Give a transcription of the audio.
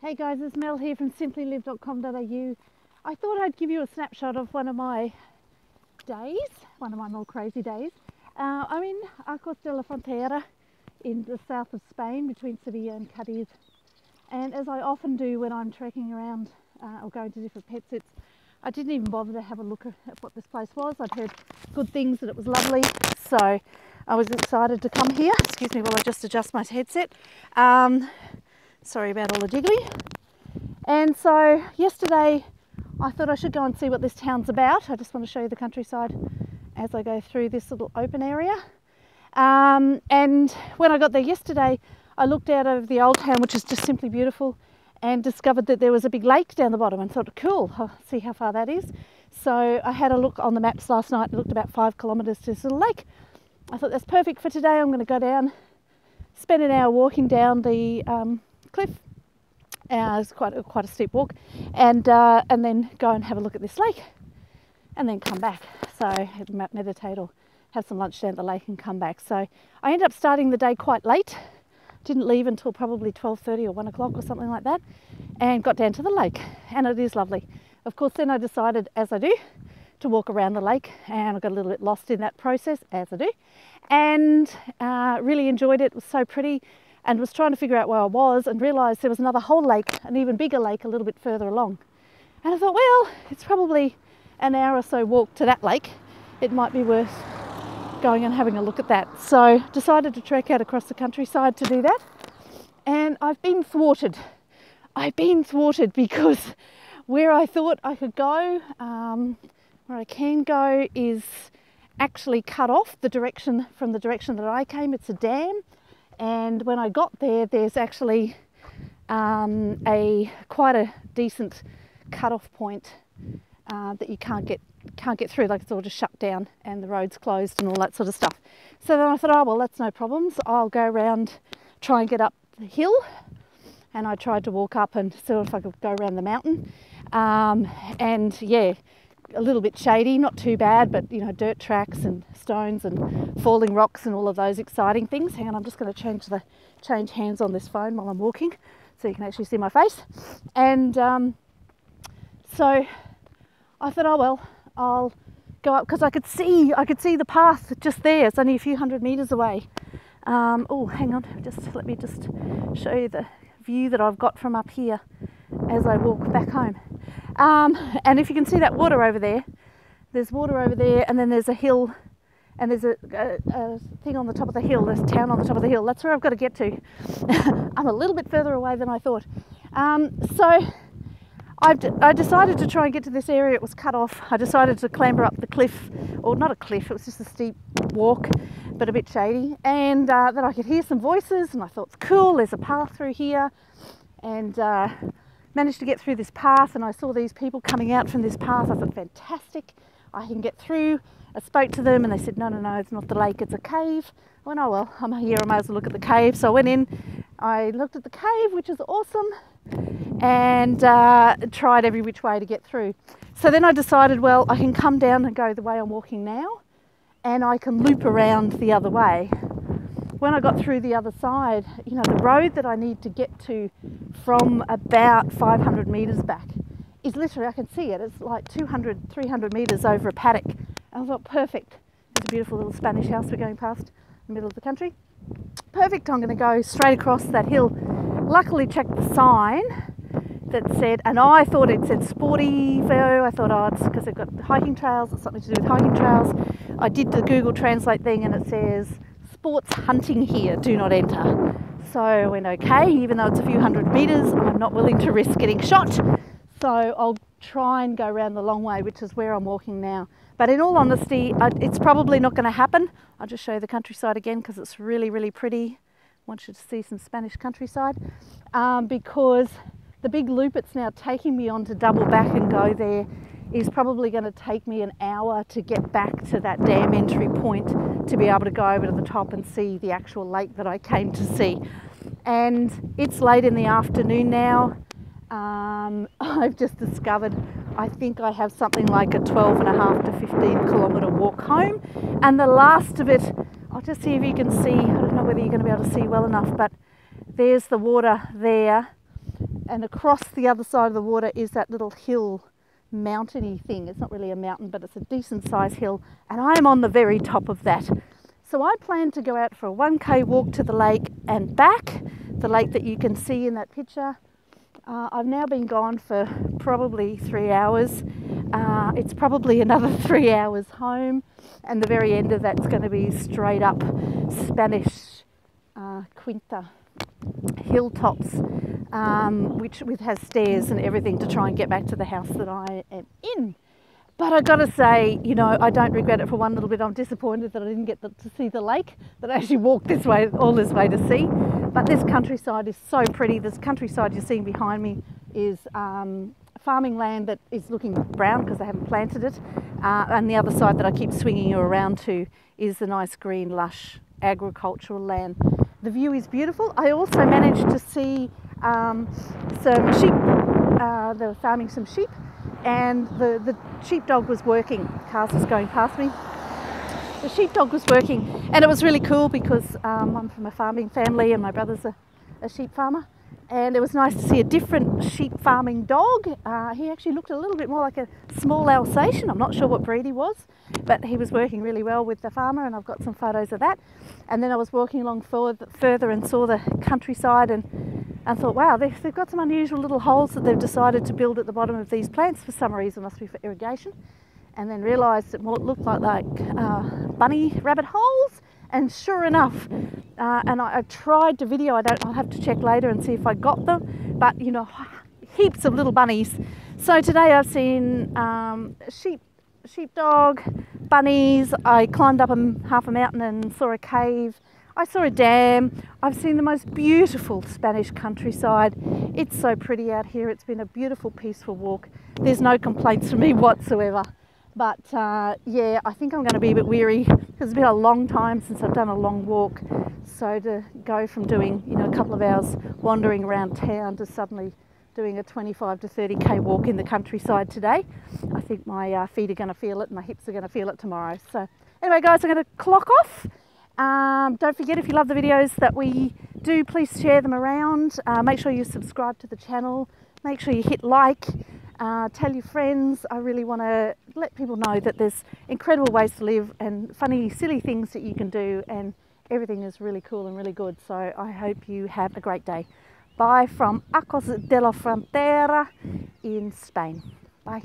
Hey guys, it's Mel here from simplylive.com.au. I thought I'd give you a snapshot of one of my days, one of my more crazy days. I'm in Arcos de la Frontera in the south of Spain between Sevilla and Cadiz. And as I often do when I'm trekking around or going to different pet sits, I didn't even bother to have a look at what this place was. I'd heard good things, that it was lovely, so I was excited to come here. Excuse me while I just adjust my headset. Sorry about all the jiggly. And so yesterday I thought I should go and see what this town's about. I just want to show you the countryside as I go through this little open area. And when I got there yesterday, I looked out over the old town, which is just simply beautiful, and discovered that there was a big lake down the bottom and thought, cool, I'll see how far that is. So I had a look on the maps last night and looked about 5 kilometres to this little lake. I thought that's perfect for today. I'm going to go down, spend an hour walking down the cliff. It's quite a steep walk, and then go and have a look at this lake, and then come back. So meditate or have some lunch down at the lake and come back. So I ended up starting the day quite late. Didn't leave until probably 12:30 or 1 o'clock or something like that, and got down to the lake, and it is lovely. Of course, then I decided, as I do, to walk around the lake, and I got a little bit lost in that process, as I do, and really enjoyed it. It was so pretty, and was trying to figure out where I was, and realised there was another whole lake, an even bigger lake a little bit further along. And I thought, well, it's probably an hour or so walk to that lake. It might be worth going and having a look at that. So decided to trek out across the countryside to do that. And I've been thwarted. Because where I thought I could go, where I can go, is actually cut off the direction from the direction that I came. It's a dam. And when I got there, there's actually quite a decent cut-off point that you can't get through. Like, it's all just shut down and the road's closed and all that sort of stuff. So then I thought, oh well, that's no problems. I'll go around, try and get up the hill. And I tried to walk up and see if I could go around the mountain. And yeah, a little bit shady, not too bad, but you know, dirt tracks and stones and falling rocks and all of those exciting things. Hang on, I'm just going to change hands on this phone while I'm walking, so you can actually see my face. And so I thought, oh well, I'll go up, because I could see the path just there. It's only a few hundred meters away. Oh, hang on, let me just show you the view that I've got from up here as I walk back home. And if you can see that water over there, there's water over there, and then there's a hill, and there's a thing on the top of the hill, this town on the top of the hill. That's where I've got to get to. I'm a little bit further away than I thought. So I decided to try and get to this area. It was cut off. I decided to clamber up the cliff, or not a cliff, it was just a steep walk, but a bit shady, and that I could hear some voices, and I thought, it's cool, there's a path through here, and managed to get through this path, and I saw these people coming out from this path. I thought, fantastic, I can get through. I spoke to them and they said, no, it's not the lake, it's a cave. I went, oh well, I'm here, I may as well look at the cave. So I went in, I looked at the cave, which is awesome, and tried every which way to get through. So then I decided, well, I can come down and go the way I'm walking now, and I can loop around the other way. When I got through the other side, you know, the road that I need to get to from about 500 metres back is literally, I can see it, it's like 200, 300 metres over a paddock. And I thought, perfect. There's a beautiful little Spanish house we're going past in the middle of the country. Perfect, I'm going to go straight across that hill. Luckily checked the sign that said, and I thought it said Sportivo. I thought, oh, it's because they've got hiking trails, it's something to do with hiking trails. I did the Google Translate thing and it says, sports hunting here, do not enter. So I went, okay, even though it's a few hundred metres, I'm not willing to risk getting shot. So I'll try and go around the long way, which is where I'm walking now. But in all honesty, it's probably not going to happen. I'll just show you the countryside again, because it's really, really pretty. I want you to see some Spanish countryside. Because the big loop it's now taking me on to double back and go there is probably going to take me an hour to get back to that dam entry point to be able to go over to the top and see the actual lake that I came to see. And it's late in the afternoon now. I've just discovered I think I have something like a 12.5 to 15 kilometre walk home, and the last of it, I'll just see if you can see, I don't know whether you're going to be able to see well enough, but there's the water there, and across the other side of the water is that little hill, mountainy thing. It's not really a mountain, but it's a decent sized hill, and I am on the very top of that. So I plan to go out for a 1k walk to the lake and back, the lake that you can see in that picture. I've now been gone for probably 3 hours. It's probably another 3 hours home, and the very end of that's going to be straight up Spanish Quinta hilltops, which has stairs and everything to try and get back to the house that I am in. But I got to say, you know, I don't regret it for one little bit. I'm disappointed that I didn't get to see the lake that I actually walked this way, all this way to see. But this countryside is so pretty. This countryside you're seeing behind me is farming land that is looking brown because they haven't planted it. And the other side that I keep swinging you around to is the nice green, lush agricultural land. The view is beautiful. I also managed to see some sheep. They were farming some sheep, and the sheepdog was working. Cars was going past me. The sheepdog was working, and it was really cool because I'm from a farming family and my brother's a sheep farmer, and it was nice to see a different sheep farming dog. He actually looked a little bit more like a small Alsatian. I'm not sure what breed he was, but he was working really well with the farmer, and I've got some photos of that. And then I was walking along further and saw the countryside, and I thought, wow, they've got some unusual little holes that they've decided to build at the bottom of these plants for some reason. Must be for irrigation. And then realised it looked like bunny rabbit holes, and sure enough, and I tried to video. I'll have to check later and see if I got them, but you know, heaps of little bunnies. So today I've seen sheepdog, bunnies. I climbed up half a mountain and saw a cave. I saw a dam. I've seen the most beautiful Spanish countryside. It's so pretty out here. It's been a beautiful, peaceful walk. There's no complaints from me whatsoever. But yeah, I think I'm going to be a bit weary because it's been a long time since I've done a long walk. So to go from doing, you know, a couple of hours wandering around town to suddenly doing a 25 to 30k walk in the countryside today, I think my feet are going to feel it and my hips are going to feel it tomorrow. So anyway, guys, I'm going to clock off. Don't forget, if you love the videos that we do, please share them around. Make sure you subscribe to the channel. Make sure you hit like. Tell your friends. I really want to let people know that there's incredible ways to live and funny, silly things that you can do, and everything is really cool and really good. So I hope you have a great day. Bye from Arcos de la Frontera in Spain. Bye.